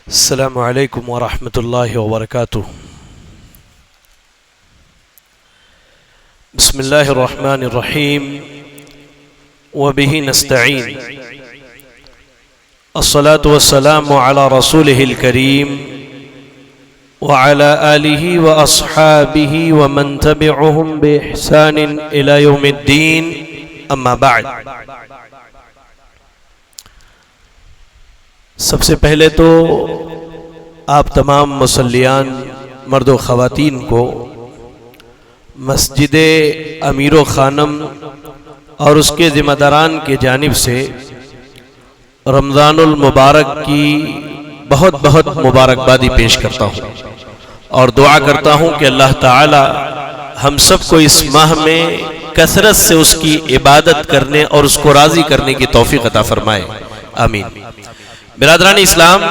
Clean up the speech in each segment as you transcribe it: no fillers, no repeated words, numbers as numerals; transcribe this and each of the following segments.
السلام علیکم ورحمۃ اللہ وبرکاتہ۔ بسم اللہ الرحمن الرحیم وبہ نستعین الصلاة والسلام علی رسولہ الکریم وعلی آلہ واصحابہ ومن تبعہم بإحسان الی یوم الدین، اما بعد۔ سب سے پہلے تو آپ تمام مصلیان مرد و خواتین کو مسجد امیر و خانم اور اس کے ذمہ داران کی جانب سے رمضان المبارک کی بہت بہت مبارکبادی پیش کرتا ہوں اور دعا کرتا ہوں کہ اللہ تعالی ہم سب کو اس ماہ میں کثرت سے اس کی عبادت کرنے اور اس کو راضی کرنے کی توفیق عطا فرمائے، آمین۔ برادران اسلام،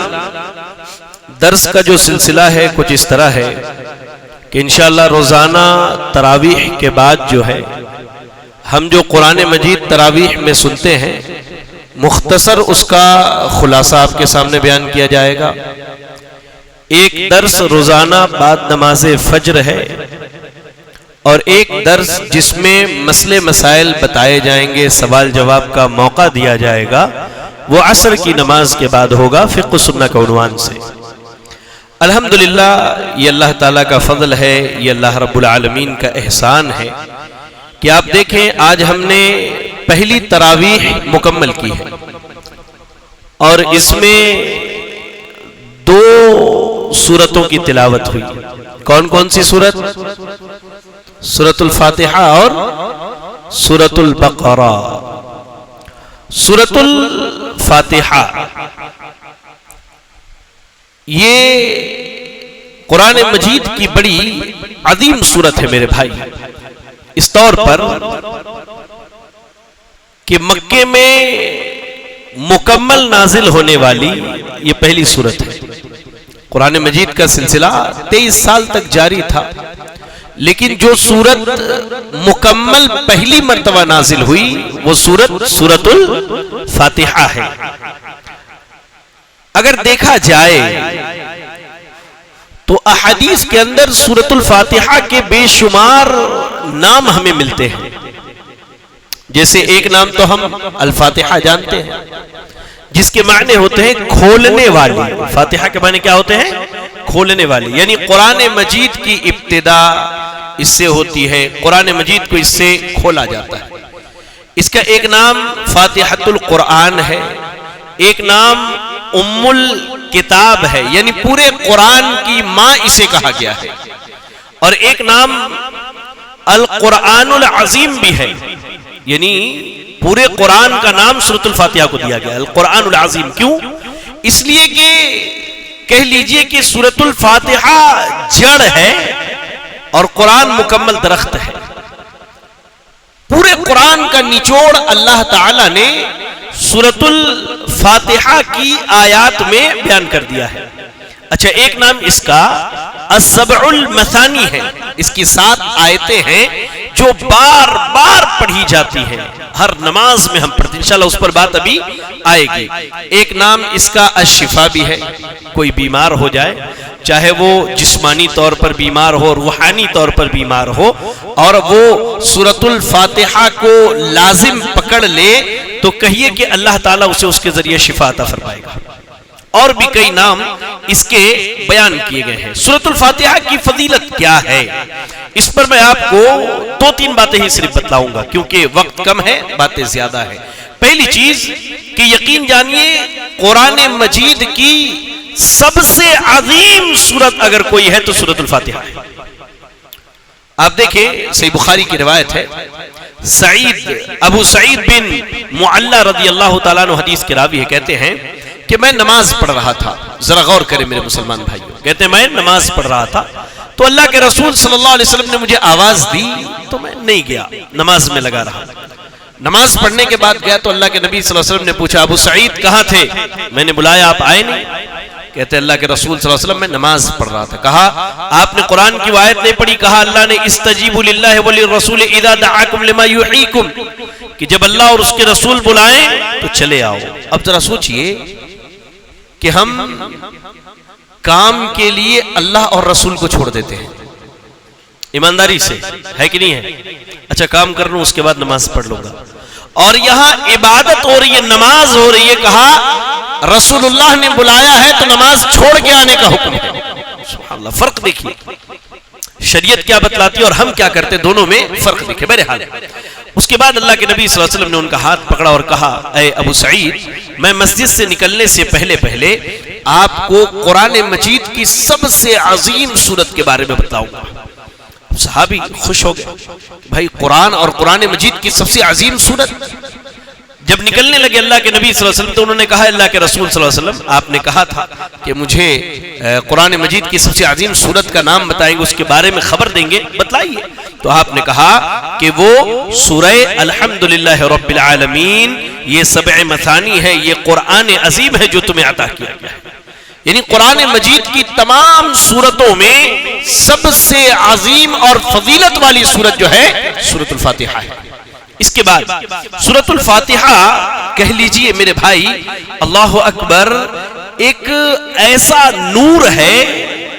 درس کا جو سلسلہ ہے کچھ اس طرح ہے کہ انشاءاللہ روزانہ تراویح کے بعد جو ہے ہم جو قرآن مجید تراویح میں سنتے ہیں مختصر اس کا خلاصہ آپ کے سامنے بیان کیا جائے گا۔ ایک درس روزانہ بعد نماز فجر ہے اور ایک درس جس میں مسئلے مسائل بتائے جائیں گے، سوال جواب کا موقع دیا جائے گا، وہ عصر کی نماز کے بعد ہوگا فقہ و سنہ کا عنوان سے۔ الحمدللہ یہ اللہ تعالیٰ کا فضل ہے، یہ اللہ رب العالمین کا احسان ہے کہ آپ دیکھیں آج ہم نے پہلی تراویح مکمل کی ہے اور اس میں 2 سورتوں کی تلاوت ہوئی۔ کون کون سی سورت؟ سورۃ الفاتحہ اور سورۃ البقرہ۔ سورۃ الفاتحہ یہ قرآن مجید کی بڑی عظیم سورت ہے میرے بھائی، اس طور پر کہ مکے میں مکمل نازل ہونے والی یہ پہلی سورت ہے۔ قرآن مجید کا سلسلہ 23 سال تک جاری تھا، لیکن جو سورت مکمل پہلی مرتبہ نازل ہوئی وہ سورۃ الفاتحہ ہے۔ اگر دیکھا جائے تو احادیث کے اندر سورۃ الفاتحہ کے بے شمار نام ہمیں ملتے ہیں۔ جیسے ایک نام تو ہم الفاتحہ جانتے ہیں جس کے معنی ہوتے ہیں کھولنے والی۔ فاتحہ کے معنی کیا ہوتے ہیں؟ کھولنے والی، یعنی قرآن مجید کی ابتدا اس سے ہوتی ہے، قرآن مجید کو اس سے کھولا جاتا ہے۔ اس کا ایک نام فاتحۃ القرآن ہے، ایک نام ام الکتاب ہے، یعنی پورے قرآن کی ماں اسے کہا گیا ہے، اور ایک نام القرآن العظیم بھی ہے، یعنی پورے قرآن کا نام سورۃ الفاتحہ کو دیا گیا القرآن العظیم۔ کیوں؟ اس لیے کہ کہہ لیجئے کہ سورۃ الفاتحہ جڑ ہے اور قرآن مکمل درخت ہے۔ پورے قرآن کا نچوڑ اللہ تعالی نے سورۃ الفاتحہ کی آیات میں بیان کر دیا ہے۔ اچھا، ایک نام اس کا السبع المثانی ہے، اس کی 7 آیتیں ہیں جو بار بار پڑھی جاتی ہیں، ہر نماز میں ہم پڑھتے ہیں، انشاءاللہ اس پر بات ابھی آئے گی۔ ایک نام اس کا الشفا بھی ہے، کوئی بیمار ہو جائے، چاہے وہ جسمانی طور پر بیمار ہو، روحانی طور پر بیمار ہو، اور وہ سورۃ الفاتحہ کو لازم پکڑ لے تو کہیے کہ اللہ تعالیٰ اسے اس کے ذریعے شفا عطا فرمائے گا۔ اور بھی کئی نام اس کے بیان کیے گئے ہیں۔ سورۃ الفاتحہ کی فضیلت کیا ہے، اس پر میں آپ کو 2-3 باتیں ہی صرف بتلاؤں گا کیونکہ وقت کم ہے، باتیں زیادہ ہیں۔ پہلی چیز کہ یقین جانیے قرآن مجید کی سب سے عظیم سورت اگر کوئی ہے تو سورۃ الفاتحہ ہے۔ آپ دیکھیں صحیح بخاری کی روایت ہے، ابو سعید بن معلہ رضی اللہ تعالیٰ عنہ حدیث کے راوی ہے، کہتے ہیں کہ میں نماز پڑھ رہا تھا، ذرا غور کریں میرے مسلمان بھائیوں، کہتے ہیں میں نماز پڑھ رہا تھا تو اللہ کے رسول صلی اللہ علیہ وسلم نے مجھے آواز دی تو میں نہیں گیا، نماز میں لگا رہا۔ نماز پڑھنے کے بعد گیا تو اللہ کے نبی صلی اللہ علیہ وسلم نے پوچھا ابو سعید کہاں تھے؟ میں نے بلایا، آپ آئے نہیں۔ کہتے اللہ کے رسول صلی اللہ علیہ وسلم میں نماز پڑھ رہا تھا۔ کہا آپ نے قرآن کی آیت نہیں پڑھی؟ کہا اللہ نے استجیبوا للہ وللرسول اذا دعاکم لما یحییکم، کہ جب اللہ اور اس کے رسول بلائیں تو چلے آؤ۔ اب ذرا سوچئے کہ ہم کام کے لیے اللہ اور رسول کو چھوڑ دیتے ہیں. ایمانداری سے ہے کہ نہیں ہے؟ اچھا کام کر لوں اس کے بعد نماز پڑھ لوں گا. اور یہاں عبادت ہو رہی ہے، نماز ہو رہی ہے، کہا رسول اللہ نے بلایا ہے تو نماز چھوڑ کے آنے کا حکم ہے. سبحان اللہ، فرق دیکھیے شریعت کیا بتلاتی ہے اور ہم کیا کرتے، دونوں میں فرق دیکھے. بہرحال اس کے بعد اللہ کے نبی صلی اللہ علیہ وسلم نے ان کا ہاتھ پکڑا اور کہا اے ابو سعید، میں مسجد سے نکلنے سے پہلے آپ کو قرآن مجید کی سب سے عظیم سورت کے بارے میں بتاؤں گا. صحابی خوش ہو گئے، بھائی قرآن اور قرآن مجید کی سب سے عظیم سورت. جب نکلنے لگے اللہ کے نبی صلی اللہ علیہ وسلم تو انہوں نے کہا اللہ کے رسول صلی اللہ علیہ وسلم، آپ نے کہا تھا کہ مجھے قرآن مجید کی سب سے عظیم سورت کا نام بتائیں گے، اس کے بارے میں خبر دیں گے، بتلائیے. تو آپ نے کہا کہ وہ سورہ الحمدللہ رب العالمین، یہ سبع مثانی ہے، یہ قرآن عظیم ہے جو تمہیں عطا کیا گیا ہے. یعنی قرآن مجید کی تمام سورتوں میں سب سے عظیم اور فضیلت والی سورت جو ہے سورۃ الفاتحہ ہے. اس کے بعد سورۃ الفاتحہ کہہ لیجئے میرے بھائی، اللہ اکبر، ایک ایسا نور ہے،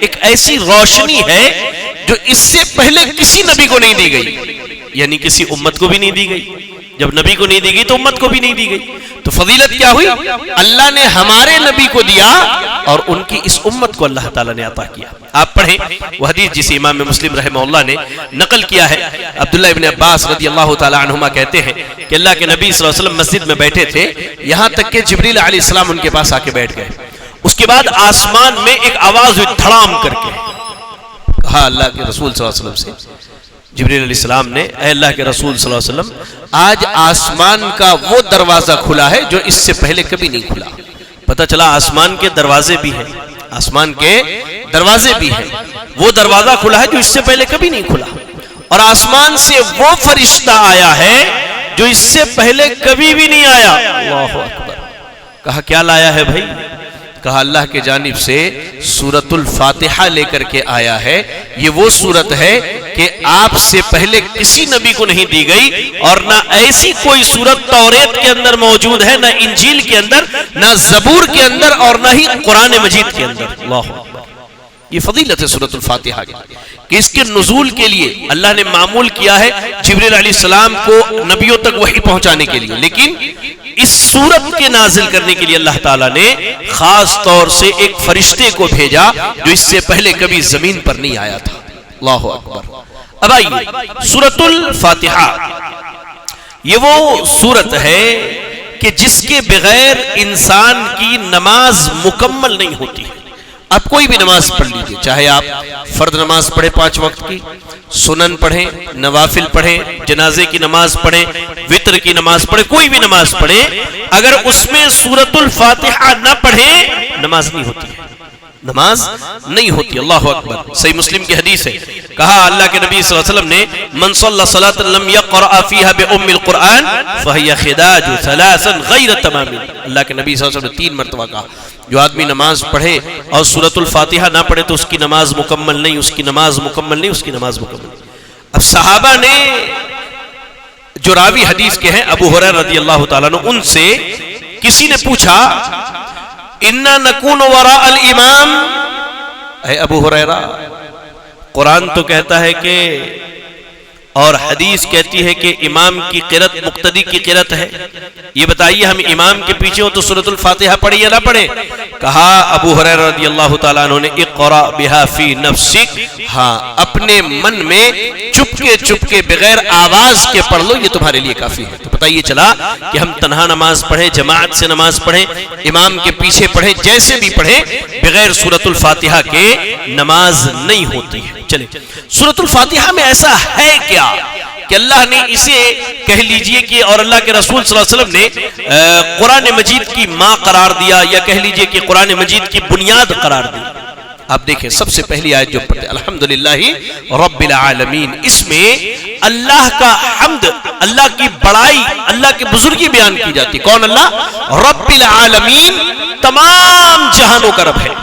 ایک ایسی روشنی ہے جو اس سے پہلے کسی نبی کو نہیں دی گئی، یعنی کسی امت کو بھی نہیں دی گئی. جب نبی کو نہیں دی گئی تو امت کو بھی نہیں دی گئی. تو فضیلت کیا ہوئی؟ اللہ نے ہمارے نبی کو دیا اور ان کی اس امت کو اللہ تعالیٰ نے عطا کیا. آپ پڑھیں وہ حدیث جسے امام مسلم رحمہ اللہ نے نقل کیا ہے. عبداللہ ابن عباس رضی اللہ تعالیٰ عنہما کہتے ہیں کہ اللہ کے نبی صلی اللہ علیہ وسلم مسجد میں بیٹھے تھے، یہاں تک کہ جبریل علیہ السلام ان کے پاس آ کے بیٹھ گئے. اس کے بعد آسمان میں ایک آواز ہوئی دھڑام کر کے. کہا اللہ کے رسول صلی اللہ علیہ وسلم سے، جبریل علیہ السلام نے، اے اللہ کے رسول صلی اللہ علیہ وسلم، آج آسمان کا وہ دروازہ کھلا ہے جو اس سے پہلے کبھی نہیں کھلا. پتہ چلا آسمان کے دروازے بھی ہیں، آسمان کے دروازے بھی ہیں، وہ دروازہ کھلا ہے جو اس سے پہلے کبھی نہیں کھلا. اور آسمان سے وہ فرشتہ آیا ہے جو اس سے پہلے کبھی بھی نہیں آیا. اللہ اکبر. کہا کیا لایا ہے بھائی؟ کہا اللہ کے جانب سے سورۃ الفاتحہ لے کر کے آیا ہے. یہ وہ سورت ہے کہ آپ سے پہلے کسی نبی کو نہیں دی گئی، اور نہ ایسی کوئی سورت توریت کے اندر موجود ہے، نہ انجیل کے اندر، نہ زبور کے اندر، اور نہ ہی قرآن مجید کے اندر. اللہ اکبر. یہ فضیلت ہے سورۃ الفاتحہ کی کہ اس کے نزول کے لیے اللہ نے معمول کیا ہے جبریل علیہ السلام کو نبیوں تک وحی پہنچانے کے لیے، لیکن اس سورت کے نازل کرنے کے لیے اللہ تعالیٰ نے خاص طور سے ایک فرشتے کو بھیجا جو اس سے پہلے کبھی زمین پر نہیں آیا تھا. اللہ اکبر. اب آئیے سورۃ الفاتحہ، یہ وہ سورت ہے کہ جس کے بغیر انسان کی نماز مکمل نہیں ہوتی. آپ کوئی بھی نماز پڑھ لیجئے، چاہے آپ فرض نماز پڑھیں 5 وقت کی، سنن پڑھیں، نوافل پڑھیں، جنازے کی نماز پڑھیں، وتر کی نماز پڑھیں، کوئی بھی نماز پڑھیں، اگر اس میں سورۃ الفاتحہ نہ پڑھیں نماز نہیں ہوتی ہے، نماز نہیں ہوتی. اللہ اکبر. صحیح مسلم کی حدیث ہے، کہا اللہ کے نبی صلی اللہ علیہ وسلم نے من صلی صلاۃ لم یقرأ فیہا بأم القرآن فہی خداج ثلاثا غیر تمام. اللہ کے نبی صلی اللہ علیہ وسلم نے 3 مرتبہ کہا جو آدمی نماز پڑھے اور سورۃ الفاتحہ نہ پڑھے تو اس کی نماز مکمل نہیں، اس کی نماز مکمل نہیں، اس کی نماز مکمل نہیں. اب صحابہ نے جو راوی حدیث کے ہیں ابو ہریرہ رضی اللہ تعالیٰ عنہ، ان سے کسی نے پوچھا اِنَّا نَكُونُ وَرَاءَ الْإِمَامِ، اے ابو ہریرہ قرآن تو کہتا ہے کہ، اور حدیث کہتی ہے کہ امام کی قرأت مقتدی کی قرأت ہے، یہ بتائیے ہم امام کے پیچھے ہو تو سورۃ الفاتحہ پڑھیں یا نہ پڑھیں؟ کہا ابو ہریرہ رضی اللہ تعالیٰ عنہ نے اقرأ بها فی نفسک، ہاں اپنے من میں چپ کے بغیر آواز کے پڑھ لو، یہ تمہارے لیے کافی ہے. تو پتہ یہ چلا کہ ہم تنہا نماز پڑھیں، جماعت سے نماز پڑھیں، امام کے پیچھے پڑھیں، جیسے بھی پڑھیں، بغیر سورۃ الفاتحہ کے نماز نہیں ہوتی ہے. چلیں سورۃ الفاتحہ میں ایسا ہے کیا کہ اللہ نے اسے کہہ لیجئے کہ، اور اللہ کے رسول صلی اللہ علیہ وسلم نے قرآن مجید کی ماں قرار دیا، یا کہہ لیجئے کہ قرآن مجید کی بنیاد قرار دی. آپ دیکھیں سب سے پہلی آیت جو پڑھتے الحمدللہ رب العالمین، اس میں اللہ کا حمد، اللہ کی بڑائی، اللہ کی بزرگی بیان کی جاتی. کون اللہ؟ رب العالمین، تمام جہانوں کا رب ہے.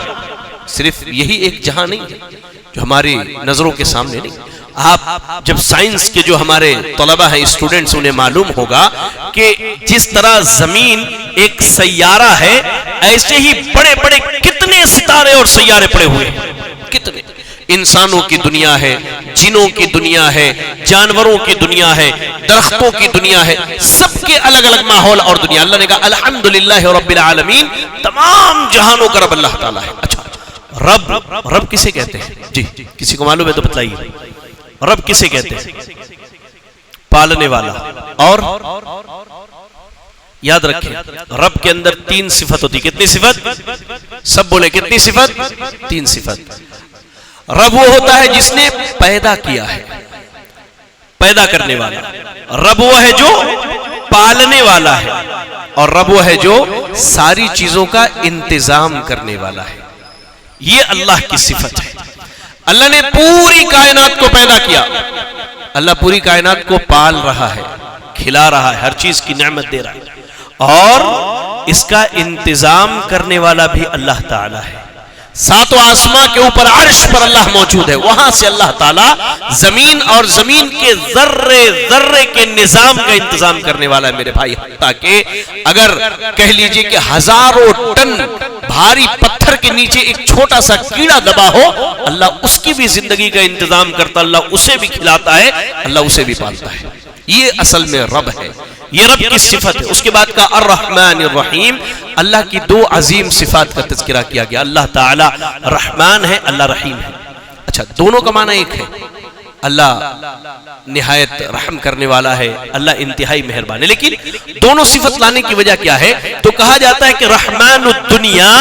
صرف یہی ایک جہاں نہیں ہے جو ہماری نظروں کے سامنے نہیں. آپ جب سائنس کے جو ہمارے طلبہ ہیں، اسٹوڈنٹس، انہیں معلوم ہوگا کہ جس طرح زمین ایک سیارہ ہے، ایسے ہی بڑے بڑے کتنے کتنے ستارے اور سیارے پڑے ہوئے ہیں، کتنے انسانوں کی دنیا ہے، جنوں کی دنیا ہے، جانوروں کی دنیا ہے، درختوں کی دنیا ہے، سب کے الگ الگ ماحول اور دنیا. اللہ نے کہا الحمدللہ رب العالمین، تمام جہانوں کا رب اللہ تعالیٰ ہے. اچھا رب کسے کہتے ہیں؟ جی کسی کو معلوم ہے تو بتلائیے، رب کسے کہتے ہیں؟ پالنے والا. اور یاد رکھیں رب کے اندر 3 صفت ہوتی. کتنی صفت؟ سب بولے کتنی صفت؟ 3 صفت. رب وہ ہوتا ہے جس نے پیدا کیا ہے، پیدا کرنے والا. رب وہ ہے جو پالنے والا ہے، اور رب وہ ہے جو ساری چیزوں کا انتظام کرنے والا ہے. یہ اللہ کی صفت ہے. اللہ نے پوری کائنات کو پیدا کیا، اللہ پوری کائنات کو پال رہا ہے، کھلا رہا ہے، ہر چیز کی نعمت دے رہا ہے، اور اس کا انتظام کرنے والا بھی اللہ تعالی ہے. 7 آسمان کے اوپر عرش پر اللہ موجود ہے، وہاں سے اللہ تعالیٰ زمین اور زمین کے ذرے ذرے کے نظام کا انتظام کرنے والا ہے میرے بھائی. تاکہ اگر کہہ لیجئے کہ ہزاروں ٹن بھاری پتھر کے نیچے ایک چھوٹا سا کیڑا دبا ہو، اللہ اس کی بھی زندگی کا انتظام کرتا، اللہ اسے بھی کھلاتا ہے، اللہ اسے بھی پالتا ہے. یہ اصل میں رب ہے، یہ رب کی صفت ہے. اس کے بعد کا الرحمن الرحیم، اللہ کی 2 عظیم صفات کا تذکرہ کیا گیا. اللہ تعالی رحمان ہے، اللہ رحیم ہے. اچھا دونوں کا معنی ایک ہے، اللہ نہایت رحم کرنے والا ہے، اللہ انتہائی مہربان ہے. لیکن دونوں صفت لانے کی وجہ کیا ہے؟ تو کہا جاتا ہے کہ رحمان الدنیا،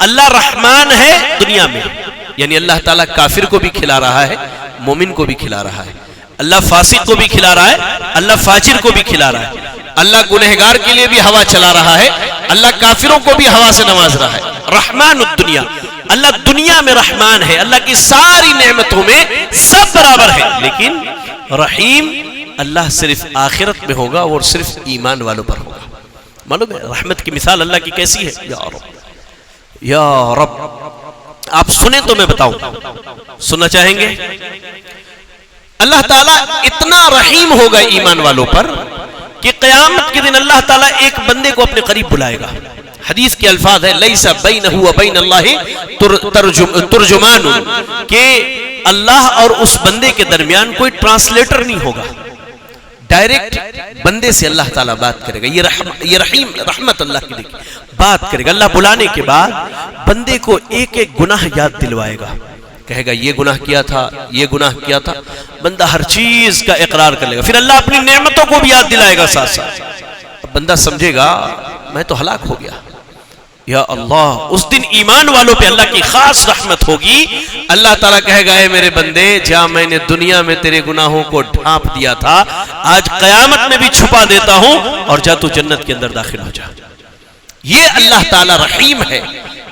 اللہ رحمان ہے دنیا میں، یعنی اللہ تعالیٰ کافر کو بھی کھلا رہا ہے، مومن کو بھی کھلا رہا ہے. اللہ فاسق کو بھی کھلا رہا ہے، اللہ فاجر کو بھی کھلا رہا ہے. اللہ گنہگار کے لیے بھی ہوا چلا رہا ہے، اللہ کافروں کو بھی ہوا سے نواز رہا ہے. رحمان الدنیا، اللہ دنیا میں رحمان ہے، اللہ کی ساری نعمتوں میں سب برابر ہے. لیکن رحیم اللہ صرف آخرت میں ہوگا اور صرف ایمان والوں پر ہوگا. معلوم ہے رحمت کی مثال اللہ کی کیسی ہے؟ یا رب آپ سنیں تو میں بتاؤں، سننا چاہیں گے؟ اللہ تعالیٰ اتنا رحیم ہوگا ایمان والوں پر کہ قیامت کے دن اللہ تعالیٰ ایک بندے کو اپنے قریب بلائے گا. حدیث کے الفاظ ہے لیس بینہ و بین اللہ ترجمان، کہ اللہ اور اس بندے کے درمیان کوئی ٹرانسلیٹر نہیں ہوگا، ڈائریکٹ بندے سے اللہ تعالیٰ بات کرے گا. یہ رحیم رحمت اللہ کی دیکھیں، بات کرے گا. اللہ بلانے کے بعد بندے کو ایک ایک گناہ یاد دلوائے گا، کہے گا یہ گناہ کیا تھا، یہ گناہ کیا تھا. بندہ ہر چیز کا اقرار کر لے گا. پھر اللہ اپنی نعمتوں کو بھی یاد دلائے گا ساتھ ساتھ. بندہ سمجھے گا میں تو ہلاک ہو گیا. یا اللہ اس دن ایمان والوں پہ اللہ کی خاص رحمت ہوگی. اللہ تعالیٰ کہے گا اے میرے بندے جا، میں نے دنیا میں تیرے گناہوں کو ڈھانپ دیا تھا، آج قیامت میں بھی چھپا دیتا ہوں، اور جا تو جنت کے اندر داخل ہو جا. یہ اللہ تعالیٰ رحیم ہے،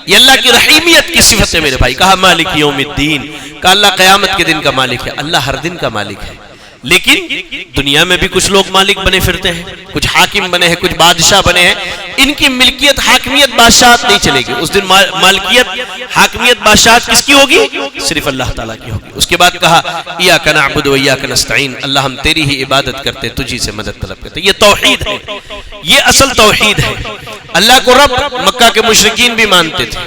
یہ اللہ کی رحیمیت کی صفت ہے میرے بھائی. کہا مالک یوم الدین، کہا اللہ قیامت کے دن کا مالک ہے. اللہ ہر دن کا مالک ہے، لیکن دنیا میں بھی کچھ لوگ مالک بنے پھرتے ہیں، کچھ حاکم بنے ہیں، کچھ بادشاہ بنے ہیں. ان کی ملکیت حاکمیت بادشاہت نہیں چلے گی. اس دن مالکیت حاکمیت بادشاہت کس کی ہوگی؟ صرف اللہ تعالیٰ کی ہوگی. اس کے بعد کہا ایاک نعبد و ایاک نستعین، اللہ ہم تیری ہی عبادت کرتے، تجھی سے مدد طلب کرتے. یہ توحید ہے، یہ اصل توحید ہے. اللہ کو رب مکہ کے مشرکین بھی مانتے تھے،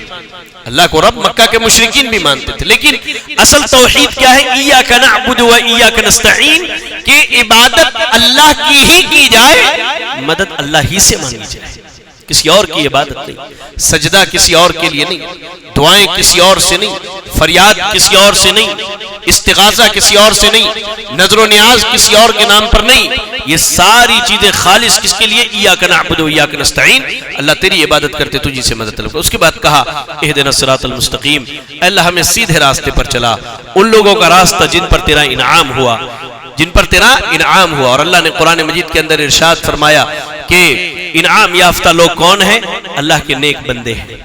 اللہ کو رب مکہ کے مشرکین بھی مانتے تھے. لیکن اصل توحید کیا ہے؟ ایاک نعبد و ایاک نستعین، کہ عبادت اللہ کی ہی کی جائے، مدد اللہ ہی سے مانگی جائے، کسی اور کی عبادت نہیں. سجدہ کسی اور کے لیے نہیں، دعائیں کسی اور سے نہیں، فریاد کسی اور سے نہیں، استغاثہ کسی اور سے نہیں، نظر و نیاز کسی اور کے نام پر نہیں. یہ ساری چیزیں خالص کس کے لیے؟ ایاک نعبد و ایاک نستعین، اللہ تیری عبادت کرتے، تجھی سے مدد طلب. اس کے بعد کہا اہدنا الصراط المستقیم، اللہ ہمیں سیدھے راستے پر چلا، ان لوگوں کا راستہ جن پر تیرا انعام ہوا، جن پر تیرا انعام ہوا. اور اللہ نے قرآن مجید کے اندر ارشاد فرمایا کہ انعام یافتہ لوگ کون ہیں؟ اللہ کے نیک بندے ہیں.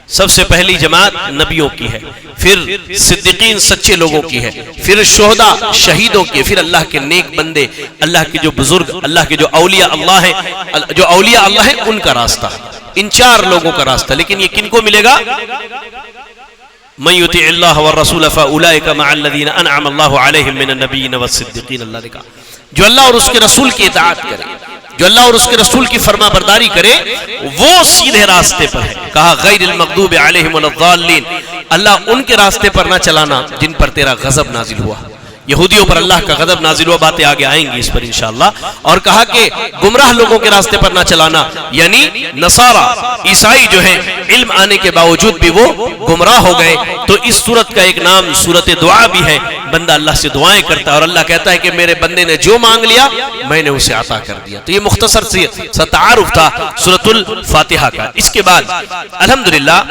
سب سے پہلی جماعت نبیوں کی ہے، پھر صدیقین سچے لوگوں کی ہے، پھر شہداء شہیدوں کی، پھر اللہ کے نیک بندے، اللہ کے جو بزرگ، اللہ کے جو اولیاء اللہ ہیں، جو اولیاء اللہ ہیں ان کا راستہ. ان 4 لوگوں کا راستہ. لیکن یہ کن کو ملے گا؟ من یطیع اللہ والرسول فاولئک مع الذین انعم اللہ علیہم من النبیین والصدیقین. اللہ نے کہا جو اللہ اور اس کے رسول کی اطاعت کرے، جو اللہ اور اس کے رسول کی فرما برداری کرے وہ سیدھے راستے پر ہے. کہا غیر المغضوب علیہم ولا الضالین، اللہ ان کے راستے پر نہ چلانا جن پر تیرا غضب نازل ہوا. یہودیوں پر اللہ کا غضب نازل ہوا، باتیں آگے آئیں گی اس پر انشاءاللہ. اور کہا کہ گمراہ لوگوں کے راستے پر نہ چلانا، یعنی نصارہ عیسائی جو ہیں علم آنے کے باوجود بھی وہ گمراہ ہو گئے. تو اس سورت کا ایک نام سورت دعا بھی ہے. بندہ اللہ سے دعائیں کرتا ہے اور اللہ کہتا ہے کہ میرے بندے نے جو مانگ لیا میں نے اسے عطا کر دیا. تو یہ مختصر سا تعارف تھا سورت الفاتحہ کا. اس کے بعد الحمدللہ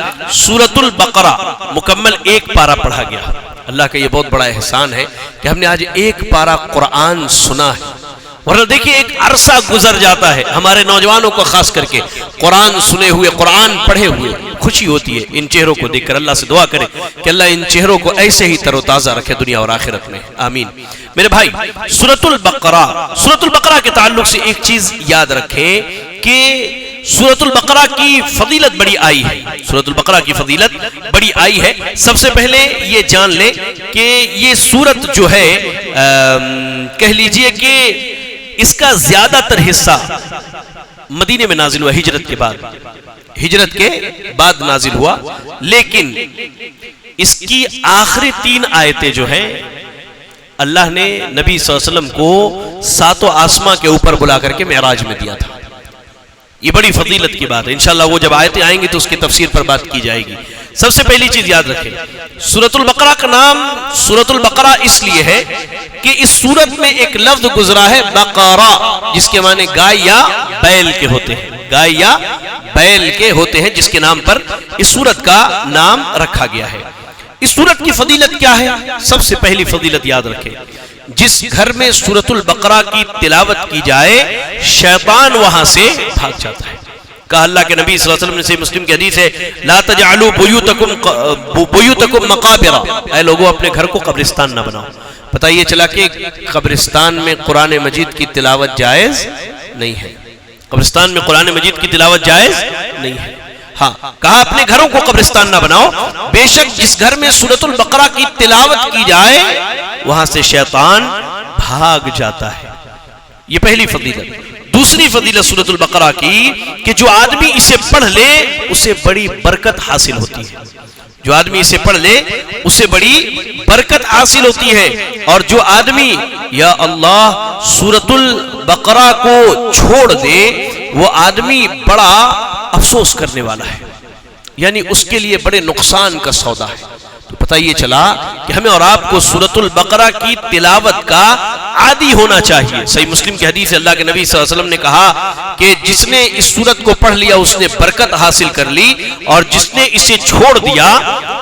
سورت البقرہ مکمل ایک پارہ پڑھا گیا. اللہ کا یہ بہت بڑا احسان ہے کہ ہم نے آج ایک پارہ قرآن سنا ہے. ورنہ دیکھیے ایک عرصہ گزر جاتا ہے ہمارے نوجوانوں کو خاص کر کے قرآن سنے ہوئے، قرآن پڑھے ہوئے. خوشی ہوتی ہے ان چہروں کو دیکھ کر. اللہ سے دعا کرے کہ اللہ ان چہروں کو ایسے ہی تر و تازہ رکھے دنیا اور آخرت میں، آمین. میرے بھائی سورۃ البقرہ کے تعلق سے ایک چیز یاد رکھیں کہ سورۃ البقرہ کی فضیلت بڑی آئی ہے. سورۃ البقرہ کی فضیلت بڑی آئی ہے. سب سے پہلے یہ جان لیں کہ یہ سورت جو ہے کہہ لیجئے کہ اس کا زیادہ تر حصہ مدینے میں نازل ہوا، ہجرت کے بعد نازل ہوا. لیکن اس کی آخری 3 آیتیں جو ہیں اللہ نے نبی صلی اللہ علیہ وسلم کو 7 آسماں کے اوپر بلا کر کے معراج میں دیا تھا. یہ بڑی فضیلت کی بات ہے. انشاءاللہ وہ جب آیتیں آئیں گی تو اس کی تفسیر پر بات کی جائے گی. سب سے پہلی چیز یاد رکھیں، سورۃ البقرہ کا نام سورۃ البقرہ اس لیے ہے کہ اس سورت میں ایک لفظ گزرا ہے بقرہ، جس کے معنی گائے یا بیل کے ہوتے ہیں، گائے یا بیل کے ہوتے ہیں، جس کے نام پر اس سورت کا نام رکھا گیا ہے. اس سورت کی فضیلت کیا ہے؟ سب سے پہلی فضیلت یاد رکھیں، جس گھر میں سورۃ البقرہ کی تلاوت کی جائے شیطان وہاں سے بھاگ جاتا ہے. کہا اللہ کے نبی صلی اللہ علیہ وسلم نے صحیح مسلم کی حدیث ہے لا تجعلوا بیوتکم مقابر، اے لوگوں اپنے گھر کو قبرستان نہ بناؤ. پتہ یہ چلا کہ قبرستان میں قرآن مجید کی تلاوت جائز نہیں ہے. قبرستان میں قرآن مجید کی تلاوت جائز نہیں ہے. ہاں کہا اپنے گھروں کو قبرستان نہ بناؤ، بے شک جس گھر میں سورۃ البقرہ کی تلاوت کی جائے وہاں سے شیطان بھاگ جاتا ہے. یہ پہلی فضیلت. دوسری فضیلت سورۃ البقرہ کی کہ جو آدمی اسے پڑھ لے اسے بڑی برکت حاصل ہوتی ہے. جو آدمی اسے پڑھ لے اسے بڑی برکت حاصل ہوتی ہے. اور جو آدمی یا اللہ سورۃ البقرہ کو چھوڑ دے وہ آدمی بڑا افسوس کرنے والا ہے، یعنی اس کے لیے بڑے نقصان کا سودا ہے. تو پتہ یہ چلا کہ ہمیں اور آپ کو سورۃ البقرہ کی تلاوت کا عادی ہونا چاہیے. صحیح مسلم کی حدیث ہے اللہ کے نبی صلی اللہ علیہ وسلم نے کہا کہ جس نے اس سورت کو پڑھ لیا اس نے برکت حاصل کر لی، اور جس نے اسے چھوڑ دیا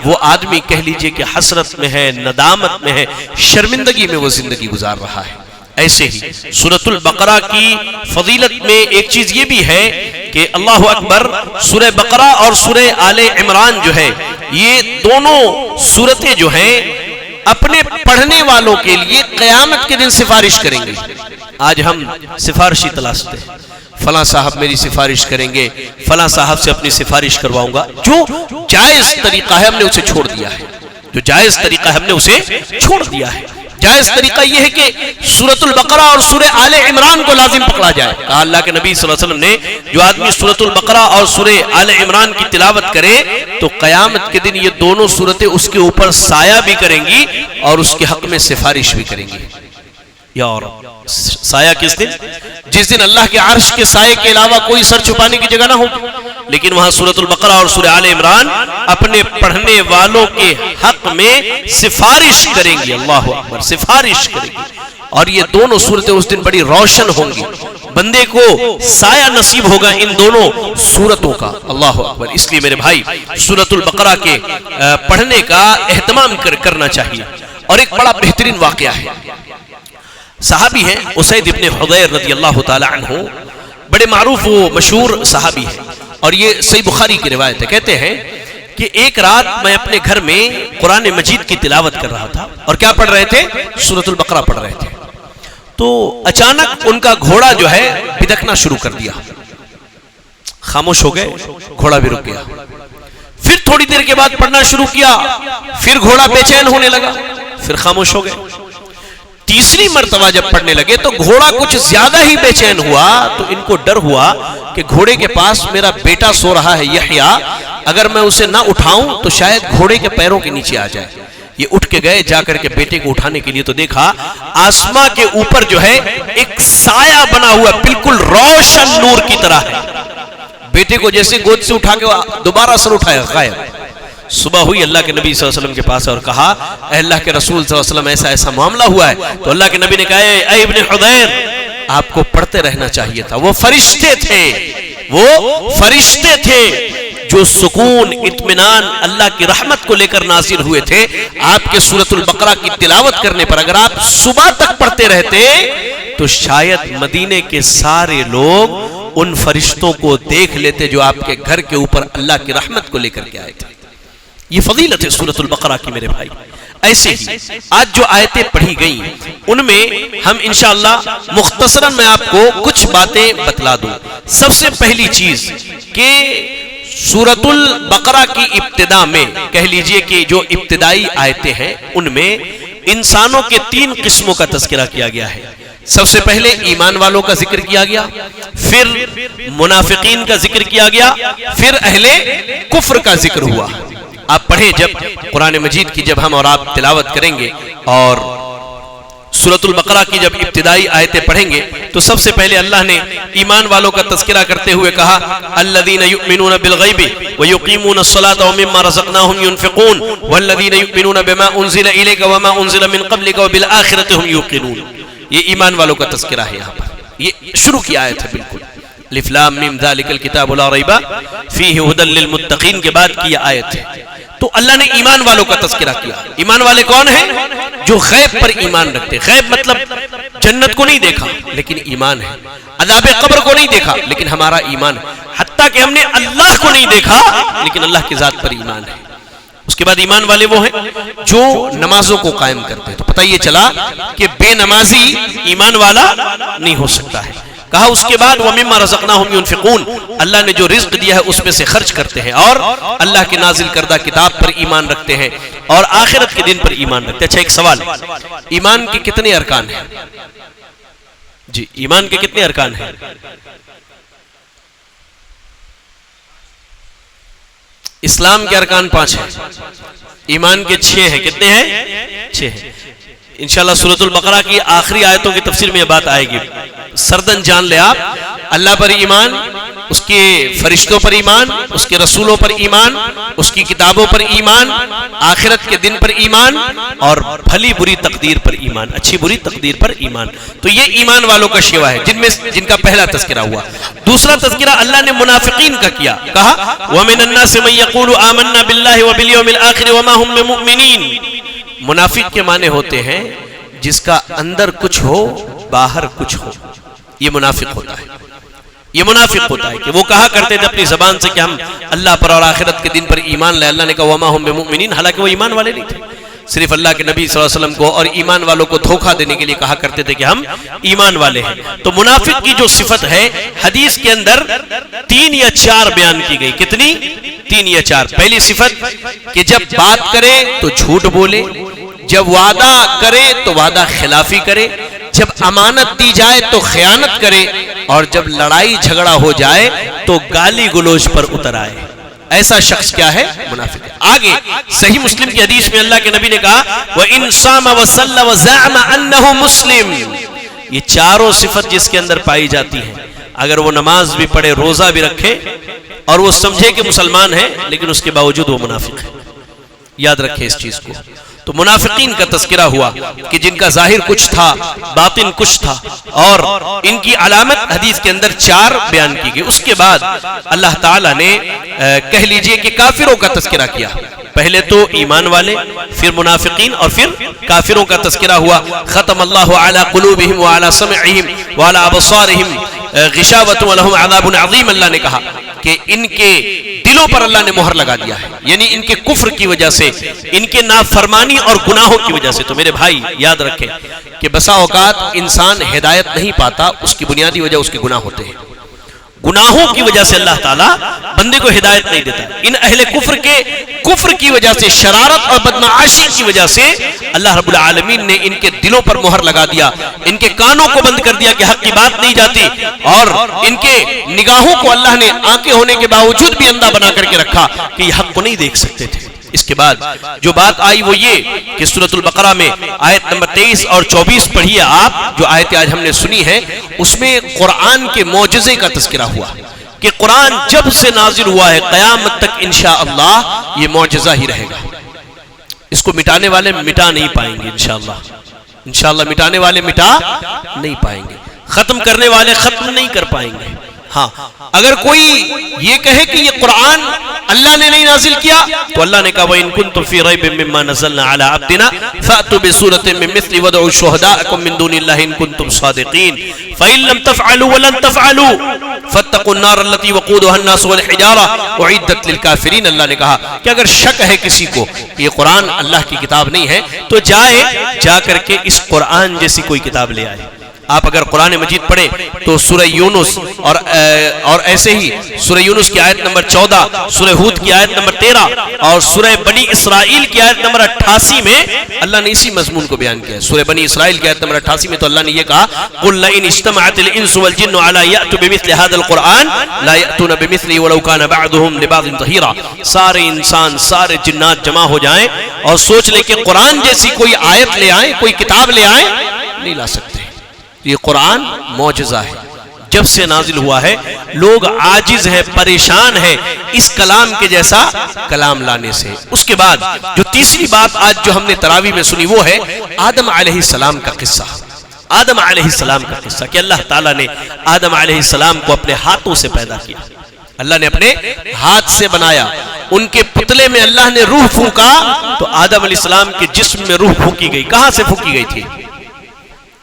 وہ آدمی کہہ لیجئے کہ حسرت میں ہے، ندامت میں ہے، شرمندگی میں وہ زندگی گزار رہا ہے. ایسے ہی سورۃ البقرہ کی فضیلت میں ایک چیز یہ بھی ہے کہ اللہ اکبر، سورہ بقرہ اور سورہ آل عمران جو ہے یہ دونوں سورتیں جو ہیں اپنے پڑھنے والوں کے لیے قیامت کے دن سفارش کریں گے. آج ہم سفارشی تلاشتے ہیں، فلاں صاحب میری سفارش کریں گے، فلاں صاحب سے اپنی سفارش کرواؤں گا. جو جائز طریقہ ہے ہم نے اسے چھوڑ دیا ہے، جو جائز طریقہ ہے ہم نے اسے چھوڑ دیا ہے. جائز طریقہ یہ ہے کہ سورۃ البقرہ اور سورہ آل عمران کو لازم پکڑا جائے. کہا اللہ کے نبی صلی اللہ علیہ وسلم نے جو آدمی سورۃ البقرہ اور سورہ آل عمران کی تلاوت کرے تو قیامت کے دن یہ دونوں سورتیں اس کے اوپر سایہ بھی کریں گی اور اس کے حق میں سفارش بھی کریں گی. یا اور سایہ کس دن؟ جس دن اللہ کے عرش کے سائے کے علاوہ کوئی سر چھپانے کی جگہ نہ ہوگی. لیکن وہاں سورۃ البقرہ اور سورہ آل عمران اپنے پڑھنے والوں کے حق میں سفارش کریں گی. اللہ اکبر، سفارش کریں گی. اور یہ دونوں سورتیں اس دن بڑی روشن ہوں گی. بندے کو سایہ نصیب ہوگا ان دونوں سورتوں کا. اللہ اکبر. اس لیے میرے بھائی سورۃ البقرہ کے پڑھنے کا اہتمام کرنا چاہیے. اور ایک بڑا بہترین واقعہ ہے، صحابی ہیں اسید ابن حضیر رضی اللہ تعالی عنہ، بڑے معروف و مشہور صحابی ہیں، اور یہ صحیح بخاری کی روایت ہے. کہتے ہیں کہ ایک رات میں اپنے گھر میں قرآن مجید کی تلاوت کر رہا تھا اور کیا پڑھ رہے تھے؟ سورۃ البقرہ پڑھ رہے تھے. تو اچانک ان کا گھوڑا جو ہے بدکنا شروع کر دیا. خاموش ہو گئے، گھوڑا بھی رک گیا. پھر تھوڑی دیر کے بعد پڑھنا شروع کیا، پھر گھوڑا بے چین ہونے لگا، پھر خاموش ہو گئے. تیسری مرتبہ جب پڑھنے لگے تو گھوڑا کچھ زیادہ ہی بے چین ہوا، تو ان کو ڈر ہوا کہ گھوڑے کے پاس میرا بیٹا سو رہا ہے یحییٰ، اگر میں اسے نہ اٹھاؤں تو شاید گھوڑے کے پیروں کے نیچے آ جائے۔ یہ اٹھ کے گئے، جا کر کے بیٹے کو اٹھانے کے لیے، تو دیکھا آسمان کے اوپر جو ہے ایک سایہ بنا ہوا بالکل روشن نور کی طرح ہے۔ بیٹے کو جیسے گود سے اٹھا کے دوبارہ سر اٹھایا، غائب۔ صبح ہوئی، اللہ کے نبی صلی اللہ علیہ وسلم کے پاس اور کہا اے اللہ کے رسول صلی اللہ علیہ وسلم ایسا ایسا معاملہ ہوا ہے۔ تو اللہ کے نبی نے کہا اے ابن حضیر، آپ کو پڑھتے رہنا چاہیے تھا۔ وہ فرشتے تھے جو سکون، اطمینان، اللہ کی رحمت کو لے کر نازل ہوئے تھے آپ کے سورۃ البقرہ کی تلاوت کرنے پر۔ اگر آپ صبح تک پڑھتے رہتے تو شاید مدینے کے سارے لوگ ان فرشتوں کو دیکھ لیتے جو آپ کے گھر کے اوپر اللہ کی رحمت کو لے کر کے آئے تھے۔ یہ فضیلت ہے سورۃ البقرہ کی میرے بھائی۔ ایسے ہی آج جو آیتیں پڑھی گئیں ان میں ہم انشاءاللہ مختصراً میں آپ کو کچھ باتیں بتلا دوں۔ سب سے پہلی چیز کہ سورۃ البقرہ کی ابتدا میں کہہ لیجئے کہ جو ابتدائی آیتیں ہیں ان میں انسانوں کے 3 قسموں کا تذکرہ کیا گیا ہے۔ سب سے پہلے ایمان والوں کا ذکر کیا گیا، پھر منافقین کا ذکر کیا گیا، پھر اہل کفر کا ذکر ہوا۔ آپ پڑھیں، جب قرآن مجید کی جب ہم اور آپ تلاوت کریں گے اور سورۃ البقرہ کی جب ابتدائی آیتیں پڑھیں گے تو سب سے پہلے اللہ نے ایمان والوں کا تذکرہ کرتے ہوئے کہا الذین یؤمنون بالغیب ویقیمون الصلاۃ ومما رزقناہم ینفقون والذین یؤمنون بما انزل الیک وما انزل من قبلک وبالآخرۃ هم یوقنون۔ یہ ایمان والوں کا تذکرہ ہے۔ یہاں پر یہ شروع کی آیت ہے بالکل، الف لام میم ذالک الکتاب لا ریب فیہ ھدی للمتقین کے بعد کی آیت ہے۔ تو اللہ نے ایمان والوں کا تذکرہ کیا۔ ایمان والے کون ہیں؟ جو غیب پر ایمان رکھتے۔ غیب مطلب جنت کو نہیں دیکھا لیکن ایمان ہے، عذاب قبر کو نہیں دیکھا لیکن ہمارا ایمان ہے، حتیٰ کہ ہم نے اللہ کو نہیں دیکھا لیکن اللہ کی ذات پر ایمان ہے۔ اس کے بعد ایمان والے وہ ہیں جو نمازوں کو قائم کرتے ہیں۔ تو پتہ یہ چلا کہ بے نمازی ایمان والا نہیں ہو سکتا ہے۔ کہا اس کے بعد وَمِمَّا رَزَقْنَاهُمْ يُنْفِقُونَ، اللہ نے جو رزق دیا ہے اس میں سے خرچ کرتے ہیں اور اللہ کے نازل کردہ کتاب پر ایمان رکھتے ہیں اور آخرت کے دن پر ایمان رکھتے ہیں۔ اچھا ایک سوال، ایمان کے کتنے ارکان ہیں؟ جی ایمان کے کتنے ارکان ہیں؟ اسلام کے ارکان 5 ہیں، ایمان کے 6 ہیں۔ کتنے ہیں؟ 6 ہیں۔ انشاءاللہ سورۃ البقرہ کی آخری آیتوں کی تفسیر میں یہ بات آئے گی۔ سردن جان لے آپ، اللہ پر ایمان، اس کے فرشتوں پر ایمان، اس کے رسولوں پر ایمان، اس کی کتابوں پر ایمان، آخرت کے دن پر ایمان اور بھلی بری تقدیر پر ایمان، اچھی بری تقدیر پر ایمان۔ تو یہ ایمان والوں کا شیوا ہے جن کا پہلا تذکرہ ہوا۔ دوسرا تذکرہ اللہ نے منافقین کا کیا، کہا وَمِنَ النَّاسِ مَن يَقُولُ آمَنَّا بِاللَّهِ وَبِالْيَوْمِ الْآخِرِ وَمَا هُمْ بِمُؤْمِنِينَ۔ منافق کے معنی ہوتے ہیں جس کا اندر کچھ ہو باہر کچھ ہو، یہ منافق ہوتا ہے۔ یہ منافق ہوتا ہے کہ وہ کہا کرتے تھے اپنی زبان سے کہ ہم اللہ پر اور آخرت کے دن پر ایمان لائے، اللہ نے کہا وما ہم بمؤمنین، حالانکہ وہ ایمان والے نہیں تھے، صرف اللہ کے نبی صلی اللہ علیہ وسلم کو اور ایمان والوں کو دھوکہ دینے کے لیے کہا کرتے تھے کہ ہم ایمان والے ہیں۔ تو منافق کی جو صفت ہے حدیث کے اندر 3 یا 4 بیان کی گئی۔ کتنی؟ 3 یا 4۔ پہلی صفت کہ جب بات کرے تو جھوٹ بولے، جب وعدہ کرے تو وعدہ خلافی کرے، جب امانت دی جائے تو خیانت کرے اور جب لڑائی جھگڑا ہو جائے تو گالی گلوچ پر اتر آئے۔ ایسا شخص کیا ہے؟ منافق ہے۔ آگے صحیح مسلم کی حدیث میں اللہ کے نبی نے کہا وَإِن صَامَ وَصَلَّى وَزَعَمَ أَنَّهُ مُسْلِمٌ۔ یہ چاروں صفت جس کے اندر پائی جاتی ہیں، اگر وہ نماز بھی پڑھے، روزہ بھی رکھے اور وہ سمجھے کہ مسلمان ہے لیکن اس کے باوجود وہ منافق ہے، یاد رکھیں اس چیز کو۔ تو منافقین کا تذکرہ ہوا کہ جن کا ظاہر کچھ تھا باطن کچھ تھا، اور ان کی علامت حدیث کے اندر 4 بیان کی گئی۔ اس کے بعد اللہ تعالیٰ نے کہہ لیجئے کہ کافروں کا تذکرہ کیا۔ پہلے تو ایمان والے، پھر منافقین اور پھر کافروں کا تذکرہ ہوا۔ ختم اللہ علی قلوبہم وعلی سمعہم وعلی ابصارہم غشاوۃ ولہم عذاب عظیم۔ اللہ نے کہا کہ ان کے دلوں پر اللہ نے مہر لگا دیا ہے، یعنی ان کے کفر کی وجہ سے، ان کے نافرمانی اور گناہوں کی وجہ سے۔ تو میرے بھائی یاد رکھیں کہ بسا اوقات انسان ہدایت نہیں پاتا، اس کی بنیادی وجہ اس کے گناہ ہوتے ہیں۔ گناہوں کی وجہ سے اللہ تعالیٰ بندے کو ہدایت نہیں دیتا. ان اہل کفر کے کفر کی وجہ سے، شرارت اور بدمعاشی کی وجہ سے اللہ رب العالمین نے ان کے دلوں پر مہر لگا دیا، ان کے کانوں کو بند کر دیا کہ حق کی بات نہیں جاتی، اور ان کے نگاہوں کو اللہ نے آنکھیں ہونے کے باوجود بھی اندھا بنا کر کے رکھا کہ یہ حق کو نہیں دیکھ سکتے تھے. اس کے بعد جو بات آئی وہ یہ کہ سورۃ البقرہ میں آیت نمبر 23 اور 24 پڑھیے آپ، جو آیت آج ہم نے سنی ہے، اس میں قرآن کے معجزے کا تذکرہ ہوا کہ قرآن جب سے نازل ہوا ہے قیامت تک انشاءاللہ یہ معجزہ ہی رہے گا. اس کو مٹانے والے مٹا نہیں پائیں گے انشاءاللہ. انشاءاللہ مٹانے والے مٹا نہیں پائیں گے، ختم کرنے والے ختم نہیں کر پائیں گے. ہاں اگر کوئی یہ کہے کہ یہ قرآن اللہ نے نہیں نازل کیا تو اللہ نے کہا وَإِن كُنتُمْ فِي رَيْبٍ مِّمَّا نَزَّلْنَا عَلَىٰ عَبْدِنَا فَأْتُوا بِسُورَةٍ مِّن مِّثْلِهِ وَادْعُوا شُهَدَاءَكُم مِّن دُونِ اللَّهِ إِن كُنتُمْ صَادِقِينَ فَإِن لَّمْ تَفْعَلُوا وَلَن تَفْعَلُوا فَاتَّقُوا النَّارَ الَّتِي وَقُودُهَا النَّاسُ وَالْحِجَارَةُ أُعِدَّتْ لِلْكَافِرِينَ. اللہ نے کہا کہ اگر شک ہے کسی کو کہ یہ قرآن اللہ کی کتاب نہیں ہے تو جا کر کے اس قرآن جیسی کوئی کتاب لے آئے. آپ اگر قرآن مجید پڑھیں تو سورہ یونس اور ایسے ہی سورہ یونس کی آیت نمبر 14، سورہ ہود کی آیت نمبر 13 اور سورہ بنی اسرائیل کی آیت نمبر 88 میں اللہ نے اسی مضمون کو بیان کیا ہے. سورہ بنی اسرائیل کی آیت نمبر 88 میں تو اللہ نے یہ کہا قُلْ لَئِنِ اجْتَمَعَتِ الْإِنسُ وَالْجِنُّ عَلَىٰ يَأْتُوا بِمِثْلِ هَٰذَا الْقُرْآنِ لَا يَأْتُونَ بِمِثْلِهِ وَلَوْ كَانَ بَعْضُهُمْ لِبَعْضٍ ظَهِيرًا. سارے انسان، سارے جنات جمع ہو جائیں اور سوچ لیں کہ قرآن جیسی کوئی آیت لے آئیں، کوئی کتاب لے آئیں، نہیں لا سکتے. یہ قرآن معجزہ ہے، جب سے نازل ہوا ہے لوگ عاجز ہیں، پریشان ہیں اس کلام کے جیسا کلام لانے سے. اس کے بعد جو تیسری بات آج جو ہم نے تراویح میں سنی وہ ہے آدم علیہ السلام کا قصہ. آدم علیہ السلام کا قصہ کہ اللہ تعالیٰ نے آدم علیہ السلام کو اپنے ہاتھوں سے پیدا کیا. اللہ نے اپنے ہاتھ سے بنایا. ان کے پتلے میں اللہ نے روح پھونکا تو آدم علیہ السلام کے جسم میں روح پھونکی گئی. کہاں سے پھونکی گئی تھی؟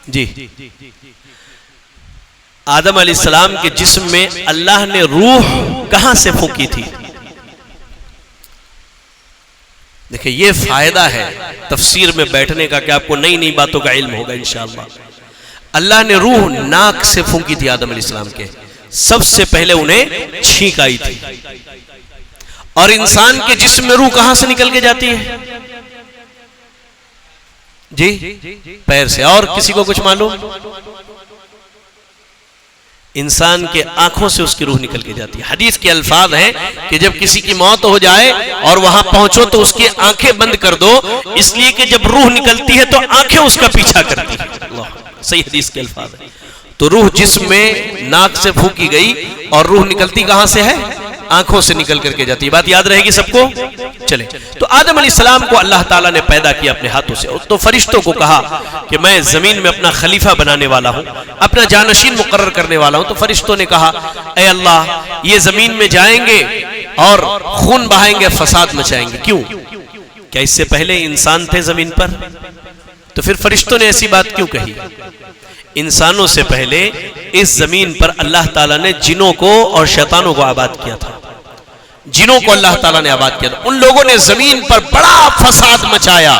جی آدم علیہ السلام کے جسم میں اللہ نے روح کہاں سے پھونکی تھی؟ دیکھیں یہ فائدہ ہے تفسیر میں بیٹھنے کا کہ آپ کو نئی نئی باتوں کا علم ہوگا انشاءاللہ. اللہ نے روح ناک سے پھونکی تھی آدم علیہ السلام کے. سب سے پہلے انہیں چھینک آئی تھی. اور انسان کے جسم میں روح کہاں سے نکل کے جاتی ہے؟ جی پیر سے. اور کسی کو کچھ معلوم؟ انسان کے آنکھوں سے اس کی روح نکل کے جاتی ہے. حدیث کے الفاظ ہیں کہ جب کسی کی موت ہو جائے اور وہاں پہنچو تو اس کی آنکھیں بند کر دو، اس لیے کہ جب روح نکلتی ہے تو آنکھیں اس کا پیچھا کرتی ہیں. صحیح حدیث کے الفاظ ہیں. تو روح جسم میں ناک سے پھونکی گئی اور روح نکلتی کہاں سے ہے؟ آنکھوں سے نکل کر کے جاتی ہے. بات یاد رہے گی سب کو؟ چلے تو آدم علیہ السلام کو اللہ تعالیٰ نے پیدا کیا اپنے ہاتھوں سے. تو فرشتوں کو کہا کہ میں زمین میں اپنا خلیفہ بنانے والا ہوں، اپنا جانشین مقرر کرنے والا ہوں. تو فرشتوں نے کہا اے اللہ یہ زمین میں جائیں گے اور خون بہائیں گے، فساد مچائیں گے. کیوں؟ کیا اس سے پہلے انسان تھے زمین پر؟ تو پھر فرشتوں نے ایسی بات کیوں کہی؟ انسانوں سے پہلے اس زمین پر اللہ تعالیٰ نے جنوں کو اور شیطانوں کو آباد کیا تھا. جنوں کو اللہ تعالیٰ نے آباد کیا تھا. ان لوگوں نے زمین پر بڑا فساد مچایا،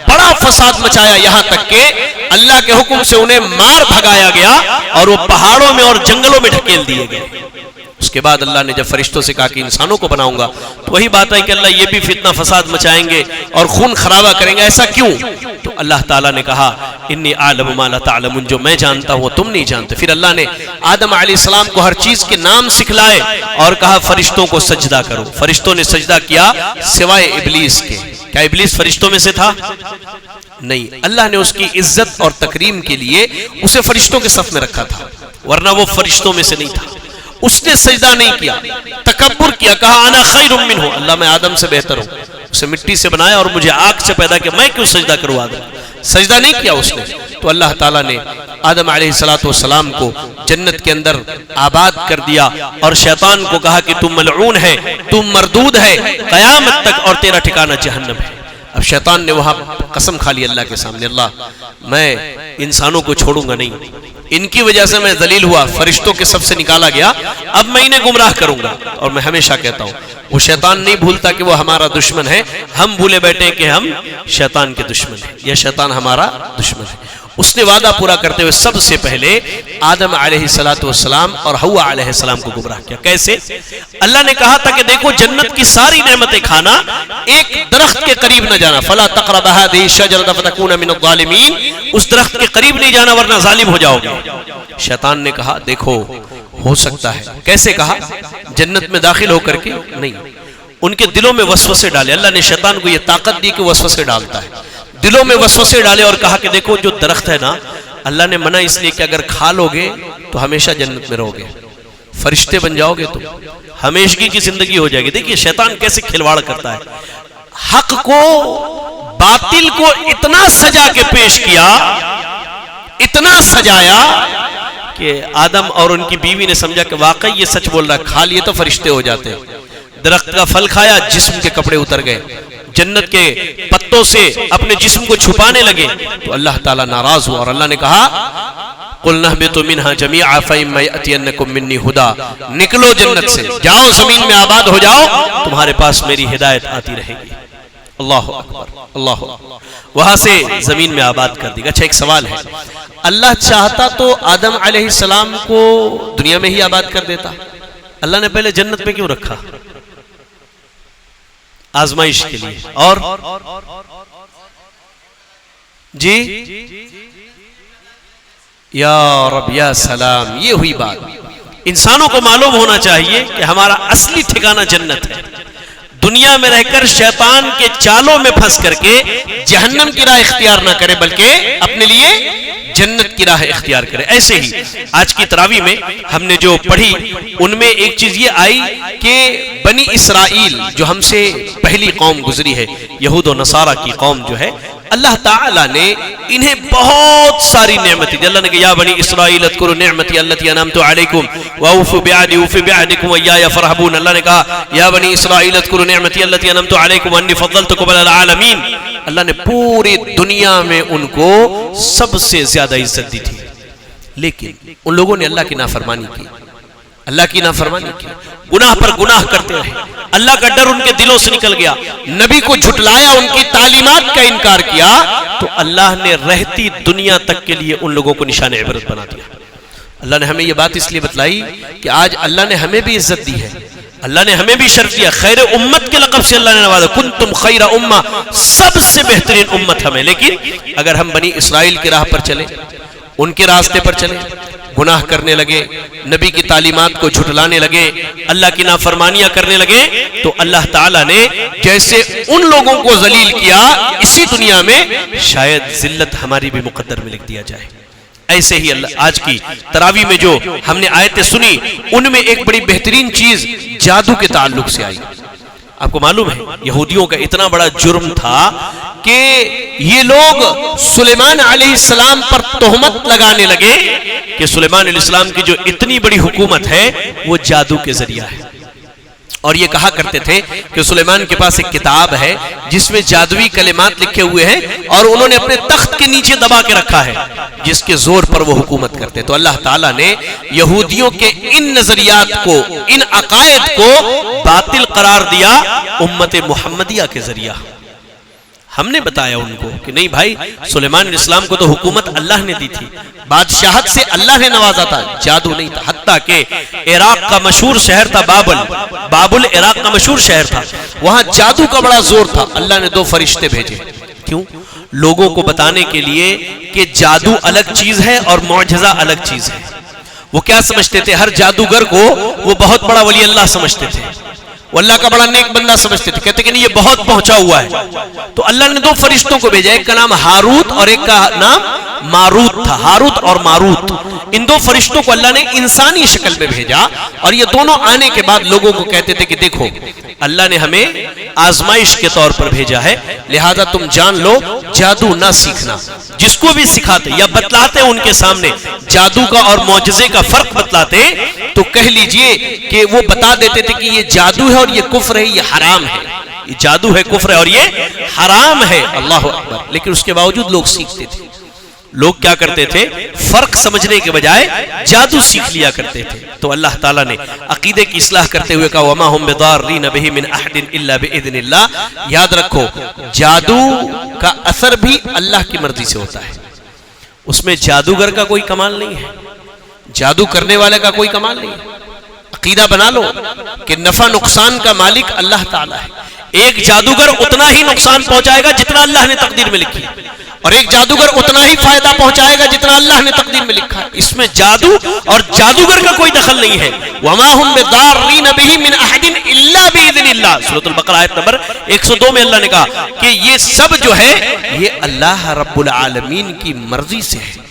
بڑا فساد مچایا، یہاں تک کہ اللہ کے حکم سے انہیں مار بھگایا گیا اور وہ پہاڑوں میں اور جنگلوں میں ڈھکیل دیے گئے. اس کے بعد اللہ نے جب فرشتوں سے کہا کہ انسانوں کو بناؤں گا تو وہی بات ہے کہ اللہ یہ بھی فتنہ فساد مچائیں گے اور خون خرابہ کریں گے. ایسا کیوں؟ تو اللہ تعالیٰ نے کہا انی اعلم ما لا تعلمون، جو میں جانتا ہوں وہ تم نہیں جانتے. پھر اللہ نے آدم علیہ السلام کو ہر چیز کے نام سکھلائے اور کہا فرشتوں کو سجدہ کرو. فرشتوں نے سجدہ کیا سوائے ابلیس کے. کیا ابلیس فرشتوں میں سے تھا؟ نہیں. اللہ نے اس کی عزت اور تکریم کے لیے اسے فرشتوں کے صف میں رکھا تھا، ورنہ وہ فرشتوں میں سے نہیں تھا. اس نے سجدہ نہیں کیا، تکبر کیا، کہا انا خیر منہ، اللہ میں آدم سے بہتر ہوں. اسے مٹی سے بنایا اور مجھے آگ سے پیدا کیا، میں کیوں سجدہ کروں آدم؟ سجدہ نہیں کیا اس نے. تو اللہ تعالیٰ نے آدم علیہ السلام کو جنت کے اندر آباد کر دیا اور شیطان کو کہا کہ تم ملعون ہے، تم مردود ہے قیامت تک اور تیرا ٹھکانہ جہنم ہے. اب شیطان نے وہاں قسم کھا لی اللہ کے سامنے، اللہ میں انسانوں کو چھوڑوں گا نہیں، ان کی وجہ سے میں ذلیل ہوا، فرشتوں کے صف سے نکالا گیا، اب میں انہیں گمراہ کروں گا. اور میں ہمیشہ کہتا ہوں وہ شیطان نہیں بھولتا کہ وہ ہمارا دشمن ہے، ہم بھولے بیٹھے کہ ہم شیطان کے دشمن ہیں یا شیطان ہمارا دشمن ہے. اس نے وعدہ پورا کرتے ہوئے سب سے پہلے آدم علیہ السلام اور حوا علیہ السلام کو گمراہ کیا. کیسے؟ اللہ نے کہا تھا کہ دیکھو جنت کی ساری نعمتیں کھانا، ایک درخت کے قریب نہ جانا. فلا تقربا هذه الشجرة فتكون من الظالمين. اس درخت کے قریب نہیں جانا ورنہ ظالم ہو جاؤ گے. شیطان نے کہا دیکھو ہو سکتا ہے. کیسے کہا؟ جنت میں داخل ہو کر کے نہیں، ان کے دلوں میں وسوسے ڈالے. اللہ نے شیطان کو یہ طاقت دی کہ وسوسے ڈالتا ہے. دلوں میں وسوسے ڈالے اور کہا کہ دیکھو جو درخت ہے نا، اللہ نے منع اس لیے کہ اگر کھا لو گے تو ہمیشہ جنت میں رہو گے، فرشتے بن جاؤ گے، تو ہمیشگی کی زندگی ہو جائے گی. دیکھیے شیطان کیسے کھلواڑ کرتا ہے. حق کو باطل کو اتنا سجا کے پیش کیا، اتنا سجایا کہ آدم اور ان کی بیوی نے سمجھا کہ واقعی یہ سچ بول رہا ہے، کھا لیے تو فرشتے ہو جاتے ہیں. درخت کا پھل کھایا، جسم کے کپڑے اتر گئے. جنت کے پتوں سے اپنے جسم کو چھپانے لگے تو اللہ تعالیٰ ناراض ہوا اور اللہ نے کہا قُلْنَا اهْبِطُوا مِنْهَا جَمِيعًا فَإِمَّا يَأْتِيَنَّكُم مِّنِّي هُدًى. نکلو جنت سے، جاؤ زمین میں آباد ہو جاؤ، تمہارے پاس میری ہدایت آتی رہے گی. اللہ اکبر، اللہ اکبر. وہاں سے زمین میں آباد کر دی گا. اچھا ایک سوال ہے، اللہ چاہتا تو آدم علیہ السلام کو دنیا میں ہی آباد کر دیتا. اللہ نے پہلے جنت میں کیوں رکھا؟ آزمائش کے لیے. اور جی یا رب یا سلام، یہ ہوئی بات. انسانوں کو معلوم ہونا چاہیے کہ ہمارا اصلی ٹھکانہ جنت ہے. دنیا میں رہ کر شیطان کے چالوں میں پھنس کر کے جہنم کی راہ اختیار نہ کرے بلکہ اپنے لیے جنت کی راہ اختیار کرے. ایسے ہی آج کی تراویح میں ہم نے جو پڑھی ان میں ایک چیز یہ آئی کہ بنی اسرائیل جو ہم سے پہلی قوم گزری ہے، یہود و نصارہ کی قوم جو ہے، اللہ تعالیٰ نے انہیں بہت ساری نعمتیں دی. اللہ نے کہا یا بنی اسرائیل اذکروا نعمتی التی انعمت علیکم واوفوا بعہدی اوفی بعہدکم وایایا فارہبون. اللہ نے کہا یا بنی اسرائیل اذکروا نعمتی التی انعمت علیکم وانی فضلتکم علی العالمین. اللہ نے پوری دنیا میں ان کو سب سے زیادہ عزت دی تھی، لیکن ان لوگوں نے اللہ کی نافرمانی کی، اللہ کی نافرمانی کی، گناہ پر گناہ کرتے رہے. اللہ کا ڈر ان کے دلوں سے نکل گیا، نبی کو جھٹلایا، ان کی تعلیمات کا انکار کیا، تو اللہ نے رہتی دنیا تک کے لیے ان لوگوں کو نشان عبرت بنا دیا. اللہ نے ہمیں یہ بات اس لیے بتلائی کہ آج اللہ نے ہمیں بھی عزت دی ہے، اللہ نے ہمیں بھی شرف دیا. خیر امت کے لقب سے اللہ نے نوازا، کنتم خیر امہ، سب سے بہترین امت ہمیں. لیکن اگر ہم بنی اسرائیل کی راہ پر چلیں، ان کے راستے پر چلیں، گناہ کرنے لگے، نبی کی تعلیمات کو جھٹلانے لگے، اللہ کی نافرمانیاں کرنے لگے، تو اللہ تعالیٰ نے جیسے ان لوگوں کو ذلیل کیا اسی دنیا میں شاید ذلت ہماری بھی مقدر میں لکھ دیا جائے. ایسے ہی اللہ آج کی تراویح میں جو ہم نے آیتیں سنی ان میں ایک بڑی بہترین چیز جادو کے تعلق سے آئی. آپ کو معلوم ہے یہودیوں کا اتنا بڑا جرم تھا کہ یہ لوگ سلیمان علیہ السلام پر تہمت لگانے لگے کہ سلیمان علیہ السلام کی جو اتنی بڑی حکومت ہے وہ جادو کے ذریعہ ہے. اور یہ کہا کرتے تھے کہ سلیمان کے پاس ایک کتاب ہے جس میں جادوی کلمات لکھے ہوئے ہیں اور انہوں نے اپنے تخت کے نیچے دبا کے رکھا ہے جس کے زور پر وہ حکومت کرتے. تو اللہ تعالیٰ نے یہودیوں کے ان نظریات کو، ان عقائد کو باطل قرار دیا امت محمدیہ کے ذریعہ. ہم نے بتایا ان کو کہ نہیں بھائی، سلیمان علیہ السلام کو تو حکومت اللہ نے دی تھی، بادشاہت سے اللہ نے نوازا تھا، جادو نہیں تھا. حتیٰ کہ عراق کا مشہور شہر تھا بابل عراق کا مشہور شہر تھا، وہاں جادو کا بڑا زور تھا. اللہ نے 2 فرشتے بھیجے. کیوں؟ لوگوں کو بتانے کے لیے کہ جادو الگ چیز ہے اور معجزہ الگ چیز ہے. وہ کیا سمجھتے تھے؟ ہر جادوگر کو وہ بہت بڑا ولی اللہ سمجھتے تھے، وہ اللہ کا بڑا نیک بندہ سمجھتے تھے. کہتے کہ نہیں یہ بہت پہنچا ہوا ہے. تو اللہ نے 2 فرشتوں کو بھیجا، ایک کا نام ہاروت اور ایک کا نام ماروت تھا. ہاروت اور ماروت، ان 2 فرشتوں کو اللہ نے انسانی شکل میں بھیجا اور یہ دونوں آنے کے بعد لوگوں کو کہتے تھے کہ دیکھو اللہ نے ہمیں آزمائش کے طور پر بھیجا ہے، لہذا تم جان لو جادو نہ سیکھنا. جس کو بھی سکھاتے یا بتلاتے ان کے سامنے جادو کا اور معجزے کا فرق بتلاتے تو کہہ لیجئے کہ وہ بتا دیتے تھے کہ یہ جادو ہے اور یہ کفر ہے، یہ حرام ہے. یہ جادو ہے، کفر ہے اور یہ حرام ہے. اللہ اکبر. لیکن اس کے باوجود لوگ سیکھتے تھے. لوگ کیا کرتے تھے؟ فرق سمجھنے کے بجائے جادو سیکھ لیا کرتے تھے. تو اللہ تعالیٰ نے عقیدے کی اصلاح کرتے ہوئے کہا وَمَا هُمْ بِضَارِّينَ بِهِ مِنْ أَحَدٍ إِلَّا بِإِذْنِ اللَّهِ. یاد رکھو جادو کا اثر بھی اللہ کی مرضی سے ہوتا ہے. اس میں جادوگر کا کوئی کمال نہیں ہے، جادو کرنے والے کا کوئی کمال نہیں ہے۔ عقیدہ بنا لو کہ نفع نقصان کا مالک اللہ تعالیٰ ہے۔ ایک جادوگر اتنا ہی نقصان پہنچائے گا جتنا اللہ نے تقدیر میں لکھی، اور ایک جادوگر اتنا ہی فائدہ پہنچائے گا جتنا اللہ نے تقدیر میں لکھا ہے۔ اس میں جادو اور جادوگر کا کوئی دخل نہیں ہے۔ وَمَا هُمْ بِضَارِّينَ بِهِ مِنْ أَحَدٍ إِلَّا بِإِذْنِ اللَّهِ، سورۃ البقرہ آیت نمبر 102 میں اللہ نے کہا کہ یہ سب جو ہے یہ اللہ رب العالمین کی مرضی سے ہے،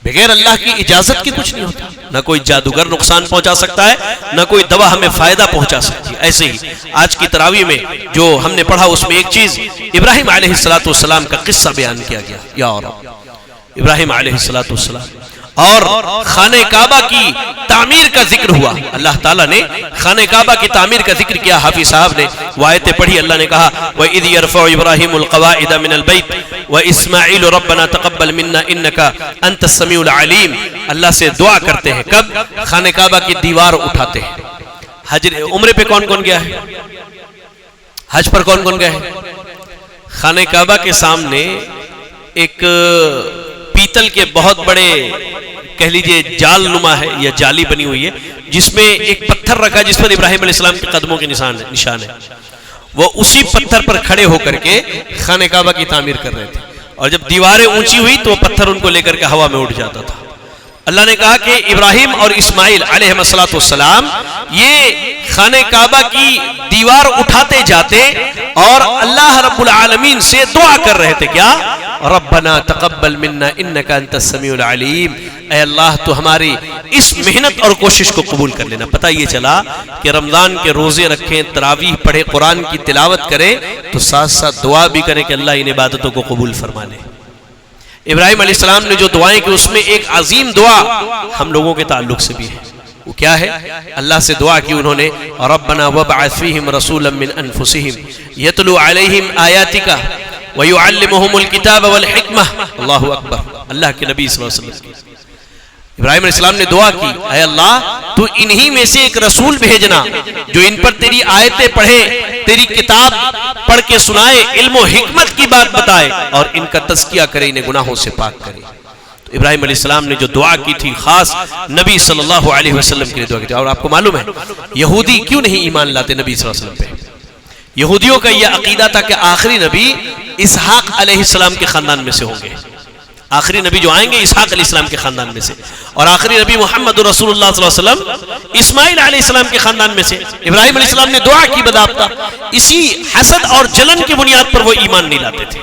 بغیر اللہ کی اجازت کے کچھ نہیں ہوتا۔ نہ کوئی جادوگر نقصان پہنچا سکتا ہے، نہ کوئی دوا ہمیں فائدہ پہنچا سکتی ہے۔ ایسے ہی آج کی تراویح میں جو ہم نے پڑھا اس میں ایک چیز ابراہیم علیہ السلام کا قصہ بیان کیا گیا۔ یا رب، ابراہیم علیہ السلام اور خانہ کعبہ کی تعمیر کا ذکر ہوا۔ اللہ تعالیٰ نے خانہ کعبہ کی تعمیر کا ذکر کیا۔ حافظ صاحب نے وہ آیتیں پڑھی، اللہ نے کہا وَإِذْ يَرْفَعُ إِبْرَاهِيمُ الْقَوَاعِدَ مِنَ الْبَيْتِ وَإِسْمَاعِيلُ رَبَّنَا تَقَبَّلْ مِنَّا إِنَّكَ أَنْتَ السَّمِيعُ الْعَلِيمُ۔ اللہ سے دعا کرتے ہیں کب؟ خانہ کعبہ کی دیوار اٹھاتے ہیں۔ عمرے پہ کون کون گیا ہے؟ حج پر کون کون گیا ہے؟ خانہ کعبہ کے سامنے ایک پیتل کے بہت بڑے کہہ لیجئے جال نما ہے یا جالی بنی ہوئی ہے، جس میں ایک پتھر رکھا جس پر ابراہیم علیہ السلام کے قدموں کے نشان ہے۔ وہ اسی پتھر پر کھڑے ہو کر کے خانہ کعبہ کی تعمیر کر رہے تھے، اور جب دیواریں اونچی ہوئی تو وہ پتھر ان کو لے کر کے ہوا میں اٹھ جاتا تھا۔ اللہ نے کہا کہ ابراہیم اور اسماعیل علیہ السلام یہ خانہ کعبہ کی دیوار اٹھاتے جاتے اور اللہ رب العالمین سے دعا کر رہے تھے، کیا؟ ربنا تقبل منا انک انت السمیع العلیم، اے اللہ تو ہماری اس محنت اور کوشش کو قبول کر لینا۔ پتہ یہ چلا کہ رمضان کے روزے رکھیں، تراویح پڑھیں، قرآن کی تلاوت کریں تو ساتھ ساتھ دعا بھی کریں کہ اللہ ان عبادتوں کو قبول فرما لے۔ ابراہیم علیہ السلام نے جو دعائیں کی اس میں ایک عظیم دعا ہم لوگوں کے تعلق سے بھی ہے، وہ کیا ہے؟ اللہ سے دعا کی انہوں نے ربنا وابعث فیہم رسولا من انفسہم یتلو علیہم آیاتک وَيُعَلِّمُهُمُ الْكِتَابَ وَالْحِكْمَةَ۔ اللہ اکبر، اللہ کے نبی صلی اللہ علیہ وسلم کی ابراہیم علیہ السلام نے دعا کی، اے اللہ تو انہی میں سے ایک رسول بھیجنا جو ان پر تیری آیتیں پڑھے، تیری کتاب پڑھ کے سنائے، علم و حکمت کی بات بتائے اور ان کا تزکیہ کرے، انہیں گناہوں سے پاک کرے۔ تو ابراہیم علیہ السلام نے جو دعا کی تھی خاص نبی صلی اللہ علیہ وسلم کے لیے دعا کی تھی۔ اور آپ کو معلوم ہے یہودی کیوں نہیں ایمان لاتے نبی صلی اللہ علیہ وسلم پہ؟ یہودیوں کا یہ عقیدہ تھا کہ آخری نبی اسحاق علیہ السلام کے خاندان میں سے ہوں گے، آخری نبی جو آئیں گے اسحاق علیہ السلام کے خاندان میں سے، اور آخری نبی محمد رسول اللہ صلی اللہ علیہ وسلم اسماعیل علیہ السلام کے خاندان میں سے۔ ابراہیم علیہ السلام نے دعا کی باضابطہ، اسی حسد اور جلن کی بنیاد پر وہ ایمان نہیں لاتے تھے،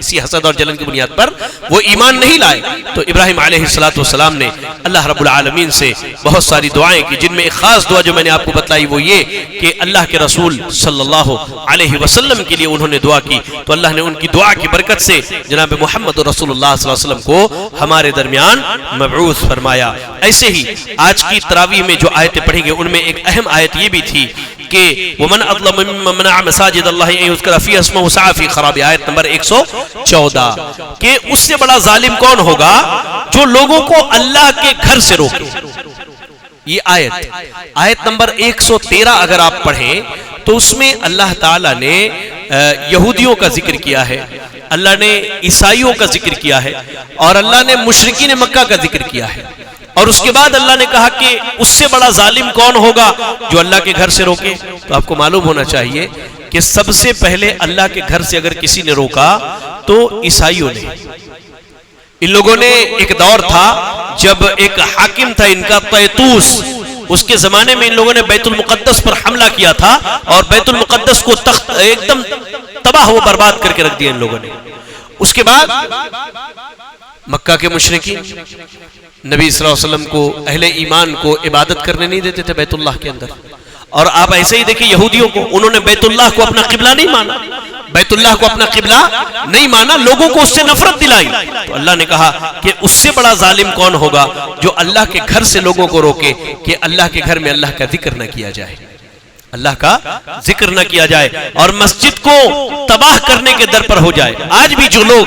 اسی حسد اور جلن کی بنیاد پر وہ ایمان نہیں لائے۔ تو ابراہیم علیہ السلام نے اللہ رب العالمین سے بہت ساری دعائیں کی، جن میں ایک خاص دعا جو میں نے آپ کو بتلائی وہ یہ کہ اللہ کے رسول صلی اللہ علیہ وسلم کے لیے انہوں نے دعا کی، تو اللہ نے ان کی دعا کی برکت سے جناب محمد رسول اللہ صلی اللہ علیہ وسلم کو ہمارے درمیان مبعوث فرمایا۔ ایسے ہی آج کی تراویح میں جو آیتیں پڑھی گئی ان میں ایک اہم آیت یہ بھی تھی کہ وَمَنْ أَظْلَمُ مِمَّنْ مَنَعَ مَسَاجِدَ اللَّهِ أَن يُذْكَرَ فِيهَا اسْمُهُ وَسَعَى فِي خَرَابِهَا، آیت نمبر 114، کہ اس سے بڑا ظالم کون ہوگا جو لوگوں کو اللہ کے گھر سے روکے۔ یہ آیت نمبر 113 اگر آپ پڑھیں تو اس میں اللہ تعالیٰ نے یہودیوں کا ذکر کیا ہے، اللہ نے عیسائیوں کا ذکر کیا ہے، اور اللہ نے مشرکین مکہ کا ذکر کیا ہے، اور اس کے بعد اللہ نے کہا کہ اس سے بڑا ظالم کون ہوگا جو اللہ کے گھر سے روکے۔ تو آپ کو معلوم ہونا چاہیے کہ سب سے پہلے اللہ کے گھر سے اگر کسی نے روکا تو عیسائیوں نے۔ ان لوگوں نے ایک دور تھا جب ایک حاکم تھا ان کا طیطوس، اس کے زمانے میں ان لوگوں نے بیت المقدس پر حملہ کیا تھا اور بیت المقدس کو ایک دم تباہ و برباد کر کے رکھ دیا ان لوگوں نے۔ اس کے بعد مکہ کے مشرکین نبی صلی اللہ علیہ وسلم کو، اہل ایمان کو عبادت کرنے نہیں دیتے تھے بیت اللہ کے اندر، اور آپ ایسے ہی دیکھیں یہودیوں کو، انہوں نے بیت اللہ کو اپنا قبلہ نہیں مانا، بیت اللہ کو اپنا قبلہ نہیں مانا، لوگوں کو اس سے نفرت دلائی۔ تو اللہ نے کہا کہ اس سے بڑا ظالم کون ہوگا جو اللہ کے گھر سے لوگوں کو روکے کہ اللہ کے گھر میں اللہ کا ذکر نہ کیا جائے۔ اللہ کا ذکر نہ کیا جائے اور مسجد کو تباہ کرنے کے در پر ہو جائے. آج بھی جو لوگ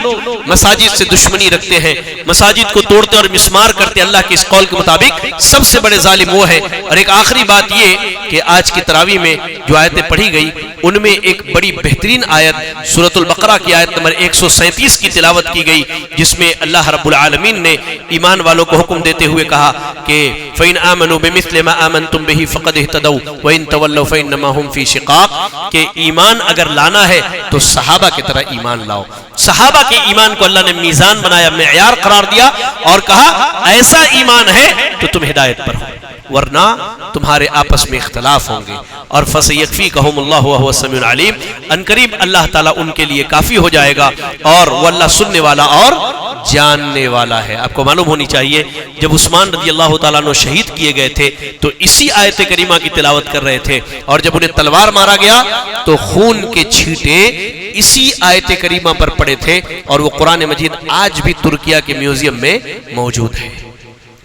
مساجد سے دشمنی رکھتے ہیں، مساجد کو توڑتے اور مسمار کرتے، اللہ کے اس قول کے مطابق سب سے بڑے ظالم وہ ہیں. اور ایک آخری بات یہ کہ آج کی تراویح میں جو آیتیں پڑھی گئی ان میں ایک بڑی بہترین آیت سورۃ البقرہ کی آیت نمبر 137 کی تلاوت کی گئی، جس میں اللہ رب العالمین نے ایمان والوں کو حکم دیتے ہوئے کہا کہ فَإِنْ آمَنُوا بِمِثْلِ مَا آمَنْتُمْ بِهِ فَقَدِ اهْتَدَوْا وَإِنْ تَوَلَّوْا فَإِنَّمَا هُمْ فِي شِقَاقٍ. کہ ایمان اگر لانا ہے تو صحابہ کی طرح ایمان لاؤ. صحابہ کے ایمان کو اللہ نے میزان بنایا، معیار قرار دیا اور کہا ایسا ایمان ہے تو تم ہدایت پر ہو، ورنہ تمہارے آپس میں اختلاف ہوں گے. اور فَسَيَكْفِيكَهُمُ اللَّهُ وَهُوَ السَّمِيعُ الْعَلِيمُ. ان قریب اللہ تعالیٰ ان کے لیے کافی ہو جائے گا اور وہ اللہ سننے والا اور جاننے والا ہے. آپ کو معلوم ہونی چاہیے جب عثمان رضی اللہ تعالیٰ عنہ شہید کیے گئے تھے تو اسی آیت کریمہ کی تلاوت کر رہے تھے، اور جب انہیں تلوار مارا گیا تو خون کے چھینٹے اسی آیت کریمہ پر پڑے تھے، اور وہ قرآن مجید آج بھی ترکیہ کے میوزیم میں موجود ہے.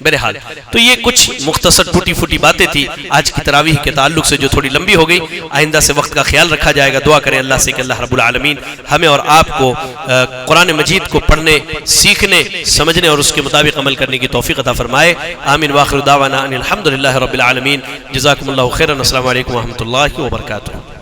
بہرحال تو یہ کچھ مختصر ٹوٹی پھوٹی باتیں تھی آج کی تراویح کے تعلق سے جو تھوڑی لمبی ہو گئی. آئندہ سے وقت کا خیال رکھا جائے گا. دعا کریں اللہ سے کہ اللہ رب العالمین ہمیں اور آپ کو قرآن مجید کو پڑھنے، سیکھنے، سمجھنے اور اس کے مطابق عمل کرنے کی توفیق عطا فرمائے. آمین. وآخر دعوانا ان الحمد للہ رب العالمین. جزاکم اللہ خیرا. السلام علیکم ورحمۃ اللہ وبرکاتہ.